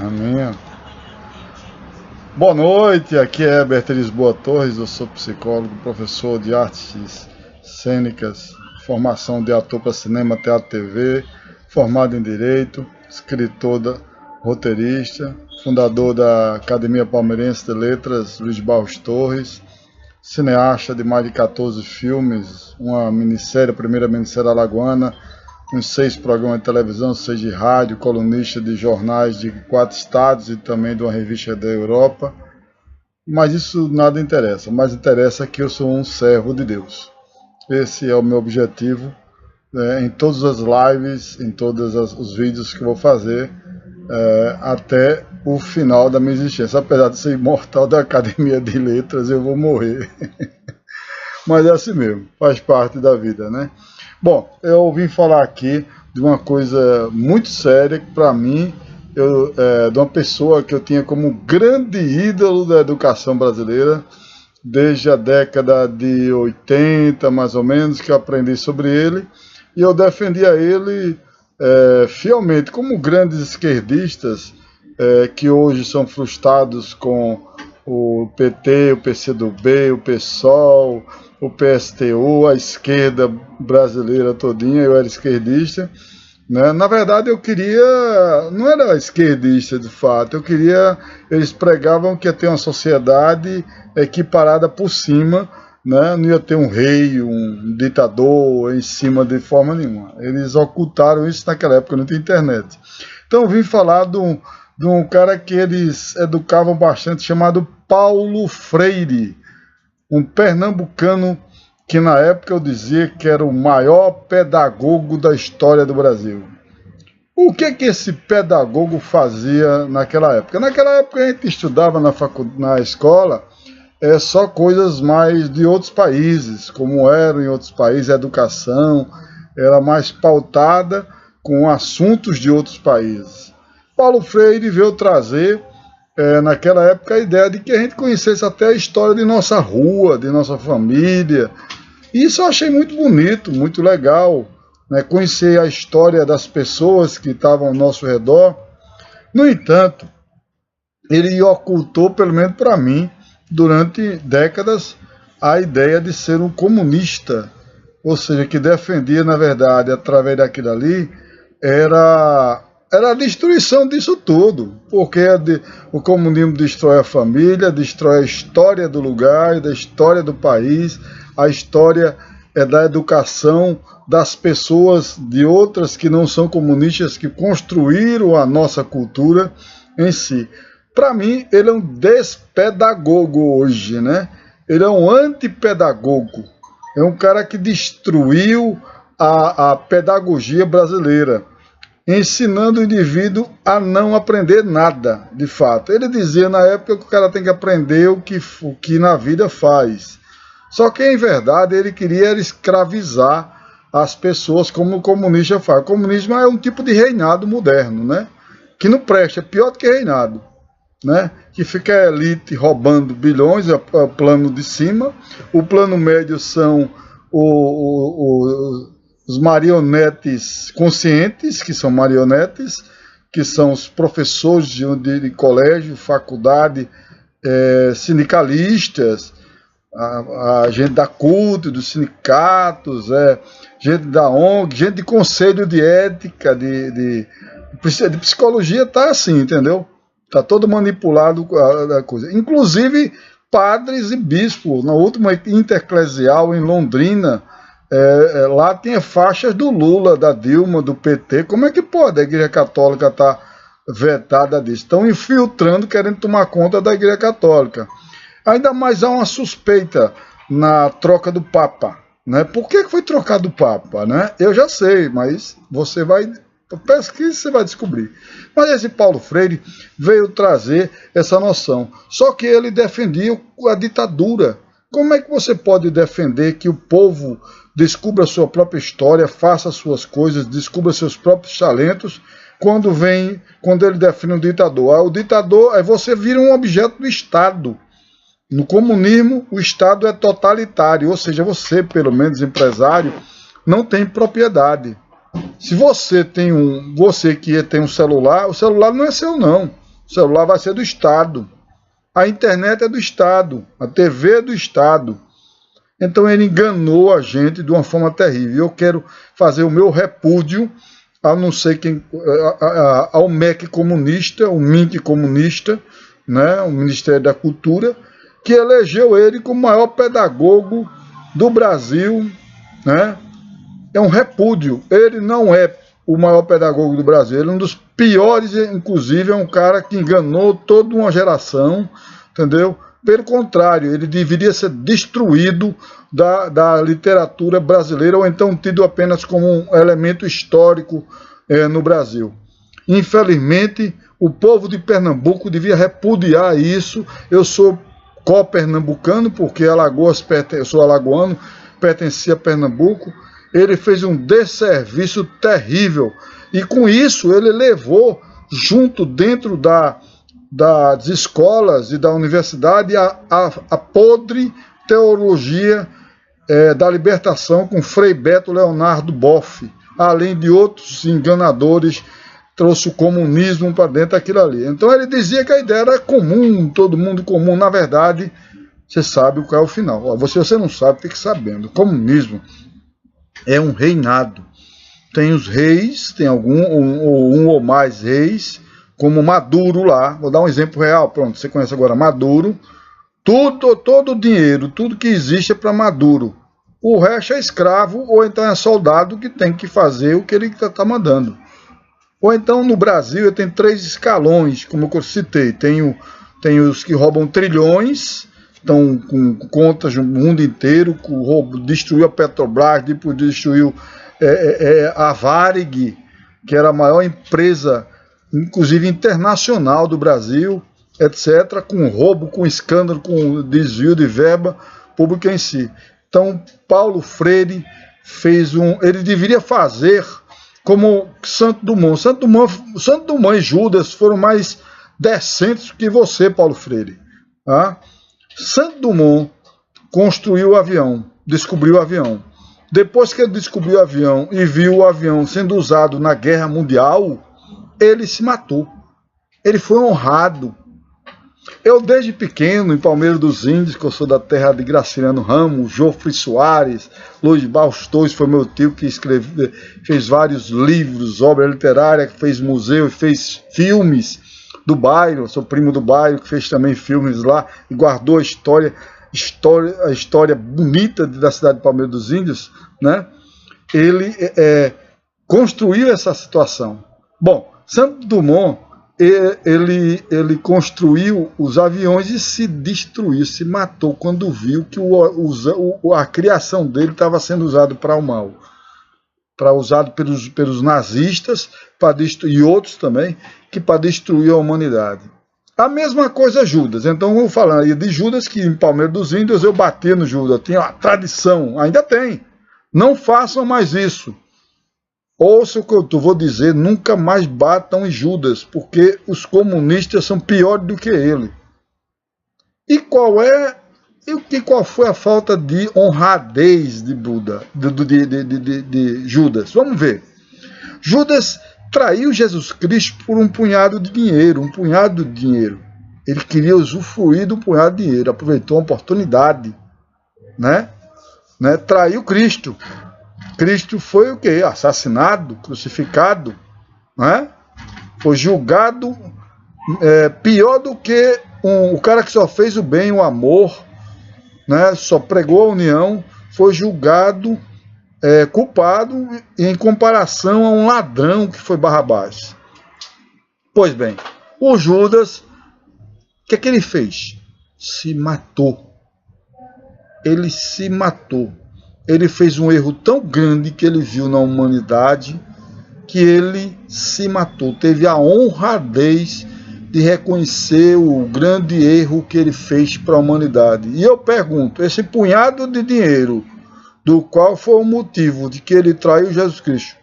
Amém. Boa noite, aqui é Herbert Lisboa Torres, eu sou psicólogo, professor de artes cênicas, formação de ator para cinema, teatro e TV, formado em Direito, escritor, roteirista, fundador da Academia Palmeirense de Letras, Luiz Barros Torres, cineasta de mais de 14 filmes, uma minissérie, a primeira minissérie alagoana, uns 6 programas de televisão, 6 de rádio, colunista de jornais de 4 estados e também de uma revista da Europa. Mas isso nada interessa. O mais interessa é que eu sou um servo de Deus. Esse é o meu objetivo em todas as lives, em todos os vídeos que eu vou fazer até o final da minha existência. Apesar de ser imortal da Academia de Letras, eu vou morrer. Mas é assim mesmo, faz parte da vida, né? Bom, eu vim falar aqui de uma coisa muito séria que para mim, de uma pessoa que eu tinha como grande ídolo da educação brasileira, desde a década de 80, mais ou menos, que eu aprendi sobre ele, e eu defendia ele fielmente, como grandes esquerdistas que hoje são frustrados com o PT, o PCdoB, o PSOL, o PSTU, a esquerda brasileira todinha. Eu era esquerdista, né? Na verdade eu queria, não era esquerdista de fato, eles pregavam que ia ter uma sociedade equiparada por cima, né? Não ia ter um rei, um ditador em cima de forma nenhuma. Eles ocultaram isso naquela época, não tinha internet. Então eu vim falar de um cara que eles educavam bastante, chamado Paulo Freire, um pernambucano que na época eu dizia que era o maior pedagogo da história do Brasil. O que esse pedagogo fazia naquela época? Naquela época a gente estudava na escola só coisas mais de outros países, como eram em outros países, a educação era mais pautada com assuntos de outros países. Paulo Freire veio trazer naquela época a ideia de que a gente conhecesse até a história de nossa rua, de nossa família. Isso eu achei muito bonito, muito legal, né? Conhecer a história das pessoas que estavam ao nosso redor. No entanto, ele ocultou, pelo menos para mim, durante décadas, a ideia de ser um comunista, ou seja, que defendia, na verdade, através daquilo ali, era a destruição disso tudo, porque o comunismo destrói a família, destrói a história do lugar, da história do país, a história da educação das pessoas de outras que não são comunistas, que construíram a nossa cultura em si. Para mim, ele é um despedagogo hoje, né? Ele é um antipedagogo, é um cara que destruiu a pedagogia brasileira, ensinando o indivíduo a não aprender nada, de fato. Ele dizia na época que o cara tem que aprender o que na vida faz. Só que, em verdade, ele queria escravizar as pessoas como o comunista faz. O comunismo é um tipo de reinado moderno, né? Que não presta, é pior do que reinado, né? Que fica a elite roubando bilhões, é o plano de cima. O plano médio são os marionetes conscientes, que são marionetes, que são os professores de colégio, faculdade, sindicalistas, a gente da CUT, dos sindicatos, gente da ONG, gente de conselho de ética, de psicologia, tá assim, entendeu? Tá todo manipulado a coisa. Inclusive padres e bispos, na última intereclesial em Londrina, lá tinha faixas do Lula, da Dilma, do PT. Como é que pode a Igreja Católica estar vetada disso? Estão infiltrando, querendo tomar conta da Igreja Católica. Ainda mais há uma suspeita na troca do Papa, né? Por que foi trocado o Papa, né? Eu já sei, mas você vai pesquisar, você vai descobrir. Mas esse Paulo Freire veio trazer essa noção. Só que ele defendia a ditadura. Como é que você pode defender que o povo descubra a sua própria história, faça as suas coisas, descubra seus próprios talentos, quando ele define um ditador? O ditador você vira um objeto do Estado. No comunismo, o Estado é totalitário, ou seja, você, pelo menos empresário, não tem propriedade. Se você tem você que tem um celular, o celular não é seu não. O celular vai ser do Estado. A internet é do Estado. A TV é do Estado. Então ele enganou a gente de uma forma terrível. Eu quero fazer o meu repúdio a não sei quem, ao MEC comunista, o MINC comunista, né, o Ministério da Cultura, que elegeu ele como o maior pedagogo do Brasil, né? É um repúdio. Ele não é o maior pedagogo do Brasil, ele é um dos piores, inclusive é um cara que enganou toda uma geração, entendeu? Pelo contrário, ele deveria ser destruído da literatura brasileira, ou então tido apenas como um elemento histórico no Brasil. Infelizmente, o povo de Pernambuco devia repudiar isso. Eu sou co-pernambucano, porque Alagoas, eu sou alagoano, pertencia a Pernambuco. Ele fez um desserviço terrível. E com isso ele levou junto dentro das escolas e da universidade a podre teologia da libertação com Frei Beto Leonardo Boff, além de outros enganadores, trouxe o comunismo para dentro daquilo ali. Então ele dizia que a ideia era comum, todo mundo comum. Na verdade, você sabe qual é o final. Você não sabe, fique sabendo. O comunismo é um reinado. Tem os reis, tem um ou mais reis, como Maduro lá. Vou dar um exemplo real, pronto, você conhece agora Maduro. Todo o dinheiro, tudo que existe é para Maduro. O resto é escravo, ou então é soldado que tem que fazer o que ele está mandando. Ou então no Brasil tem 3 escalões, como eu citei. Tem os que roubam trilhões, estão com contas no mundo inteiro, destruiu a Petrobras, depois destruiu a Varig, que era a maior empresa, inclusive internacional do Brasil, etc., com roubo, com escândalo, com desvio de verba pública em si. Então, Paulo Freire ele deveria fazer como Santo Dumont. Santo Dumont e Judas foram mais decentes que você, Paulo Freire. Tá? Santo Dumont construiu o avião, descobriu o avião. Depois que ele descobriu o avião e viu o avião sendo usado na Guerra Mundial, ele se matou. Ele foi honrado. Eu, desde pequeno, em Palmeira dos Índios, que eu sou da terra de Graciliano Ramos, Jofre Soares, Luiz Bastos foi meu tio que fez vários livros, obra literária, que fez museu e fez filmes do bairro. Eu sou primo do bairro, que fez também filmes lá e guardou a história bonita da cidade de Palmeira dos Índios, né? Ele construiu essa situação. Bom, Santo Dumont, ele construiu os aviões e se destruiu, se matou quando viu que a criação dele estava sendo usada para o mal, usado pelos nazistas e outros também, que para destruir a humanidade. A mesma coisa Judas. Então, vou falar aí de Judas, que em Palmeira dos Índios eu batia no Judas. Tinha uma tradição, ainda tem. Não façam mais isso. Ouça o que eu vou dizer, nunca mais batam em Judas, porque os comunistas são piores do que ele. E qual foi a falta de honradez de Judas? Vamos ver. Judas traiu Jesus Cristo por um punhado de dinheiro, Ele queria usufruir de um punhado de dinheiro, aproveitou a oportunidade, né? Traiu Cristo. Cristo foi o quê? Assassinado, crucificado, né? Foi julgado pior do que o cara que só fez o bem, o amor, né? Só pregou a união, foi julgado culpado em comparação a um ladrão que foi Barrabás. Pois bem, o Judas, o que ele fez? Se matou. Ele se matou. Ele fez um erro tão grande que ele viu na humanidade que ele se matou. Teve a honradez de reconhecer o grande erro que ele fez para a humanidade. E eu pergunto, esse punhado de dinheiro, do qual foi o motivo de que ele traiu Jesus Cristo,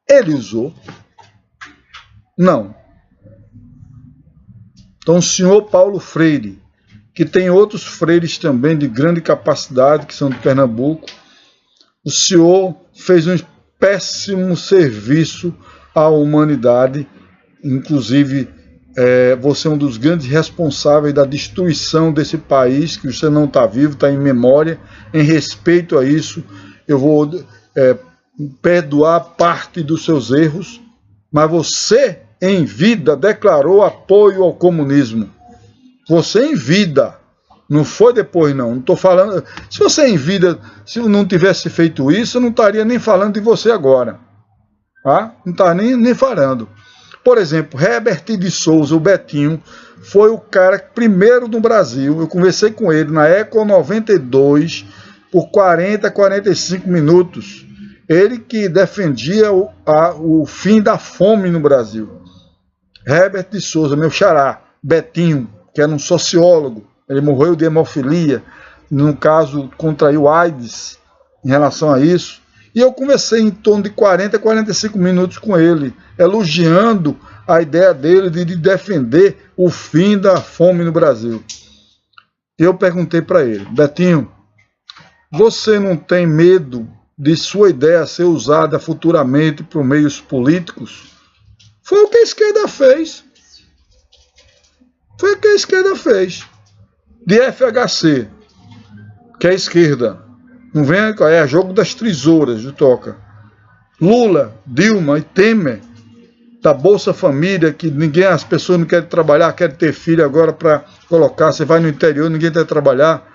ele usou? Não. Então o senhor Paulo Freire, que tem outros freires também de grande capacidade, que são de Pernambuco, o senhor fez um péssimo serviço à humanidade, inclusive você é um dos grandes responsáveis da destruição desse país, que você não está vivo, está em memória. Em respeito a isso, eu vou perdoar parte dos seus erros, mas você, em vida, declarou apoio ao comunismo. Você em vida, não foi depois não estou falando, se você em vida, se eu não tivesse feito isso, eu não estaria nem falando de você agora, tá? Não estaria nem falando. Por exemplo, Herbert de Souza, o Betinho, foi o cara primeiro no Brasil. Eu conversei com ele na Eco 92 por 40, 45 minutos. Ele que defendia o fim da fome no Brasil. Herbert de Souza, meu xará, Betinho, que era um sociólogo, ele morreu de hemofilia, no caso contraiu AIDS em relação a isso. E eu conversei em torno de 40, 45 minutos com ele, elogiando a ideia dele de defender o fim da fome no Brasil. Eu perguntei para ele, Betinho, você não tem medo de sua ideia ser usada futuramente por meios políticos? Foi o que a esquerda fez. Foi o que a esquerda fez. De FHC, que é a esquerda. Não vem, é jogo das tesouras do Toca. Lula, Dilma e Temer, da Bolsa Família, que as pessoas não querem trabalhar, querem ter filho agora para colocar, você vai no interior, ninguém quer trabalhar.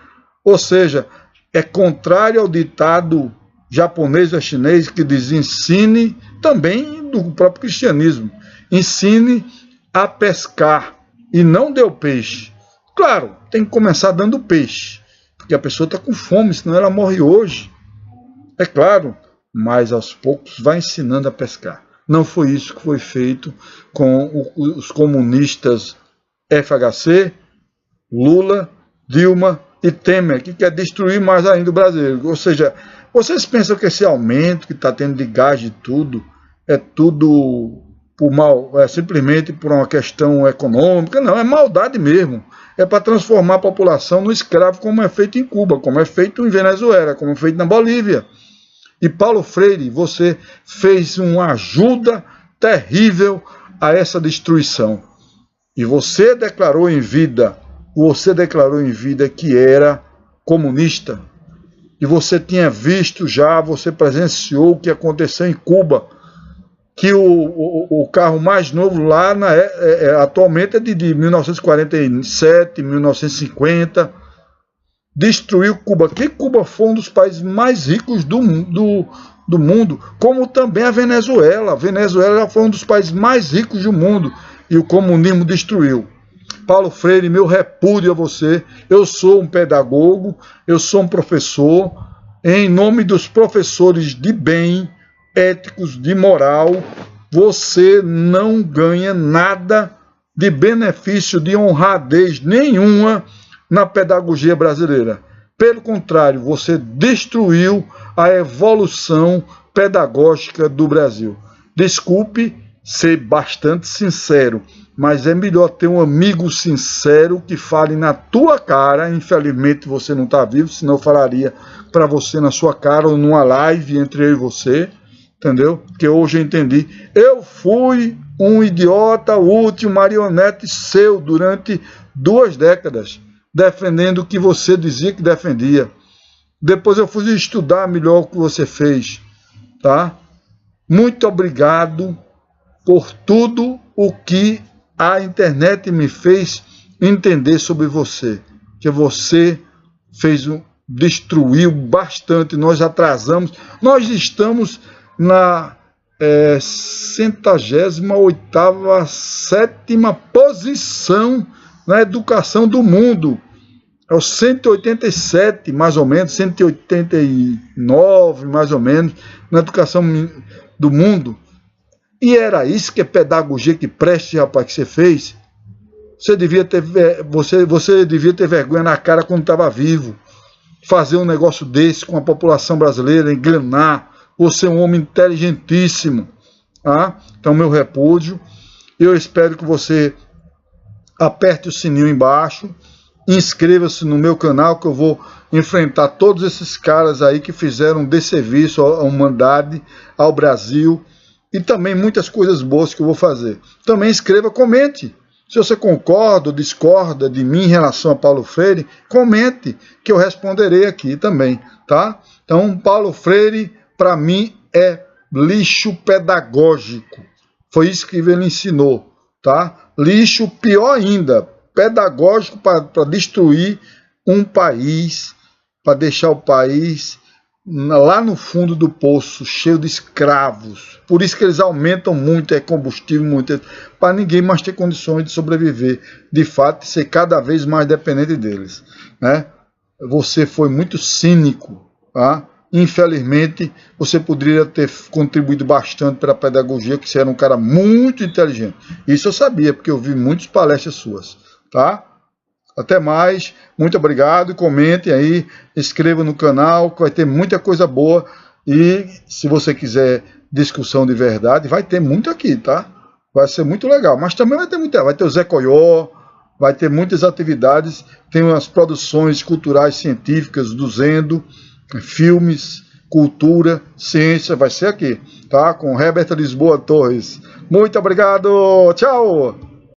Ou seja, é contrário ao ditado japonês ou chinês que diz ensine, também do próprio cristianismo, ensine a pescar e não dê o peixe. Claro, tem que começar dando peixe, porque a pessoa está com fome, senão ela morre hoje. É claro, mas aos poucos vai ensinando a pescar. Não foi isso que foi feito com os comunistas FHC, Lula, Dilma e Temer, que quer destruir mais ainda o Brasil. Ou seja, vocês pensam que esse aumento que está tendo de gás e tudo, é tudo por mal, é simplesmente por uma questão econômica? Não, é maldade mesmo. É para transformar a população no escravo, como é feito em Cuba, como é feito em Venezuela, como é feito na Bolívia. E Paulo Freire, você fez uma ajuda terrível a essa destruição. E você declarou em vida que era comunista. E você tinha visto já, você presenciou o que aconteceu em Cuba, que o carro mais novo lá atualmente é de 1947, 1950, destruiu Cuba. Que Cuba foi um dos países mais ricos do mundo, como também a Venezuela. A Venezuela foi um dos países mais ricos do mundo e o comunismo destruiu. Paulo Freire, meu repúdio a você. Eu sou um pedagogo, eu sou um professor. Em nome dos professores de bem, éticos, de moral, você não ganha nada de benefício, de honradez nenhuma na pedagogia brasileira. Pelo contrário, você destruiu a evolução pedagógica do Brasil. Desculpe ser bastante sincero, mas é melhor ter um amigo sincero que fale na tua cara. Infelizmente você não está vivo, senão eu falaria para você na sua cara ou numa live entre eu e você. Entendeu? Porque hoje eu entendi. Eu fui um idiota útil, marionete seu durante 2 décadas, defendendo o que você dizia que defendia. Depois eu fui estudar melhor o que você fez, tá? Muito obrigado por tudo o que a internet me fez entender sobre você. Que você destruiu bastante, nós atrasamos, nós estamos na 188ª, 7ª posição na educação do mundo. É o 187, mais ou menos, 189, mais ou menos, na educação do mundo. E era isso que é pedagogia que preste, rapaz, que você fez. Você devia ter vergonha na cara quando estava vivo. Fazer um negócio desse com a população brasileira, enganar. Você é um homem inteligentíssimo. Tá? Então, meu repúdio. Eu espero que você aperte o sininho embaixo. Inscreva-se no meu canal, que eu vou enfrentar todos esses caras aí que fizeram desserviço à humanidade, ao Brasil. E também muitas coisas boas que eu vou fazer. Também inscreva, comente. Se você concorda ou discorda de mim em relação a Paulo Freire, comente que eu responderei aqui também, tá? Então, Paulo Freire, para mim, é lixo pedagógico. Foi isso que ele ensinou, tá? Lixo, pior ainda, pedagógico para destruir um país, para deixar o país lá no fundo do poço, cheio de escravos. Por isso que eles aumentam muito, combustível, muito, para ninguém mais ter condições de sobreviver, de fato, e ser cada vez mais dependente deles, né? Você foi muito cínico, tá? Infelizmente, você poderia ter contribuído bastante para a pedagogia, que você era um cara muito inteligente. Isso eu sabia, porque eu vi muitas palestras suas, tá? Até mais, muito obrigado, comentem aí, inscreva no canal, que vai ter muita coisa boa. E se você quiser discussão de verdade, vai ter muito aqui, tá? Vai ser muito legal, mas também vai ter o Zé Coió, vai ter muitas atividades, tem umas produções culturais científicas do Zendo, filmes, cultura, ciência, vai ser aqui, tá? Com Herbert Lisboa Torres. Muito obrigado, tchau!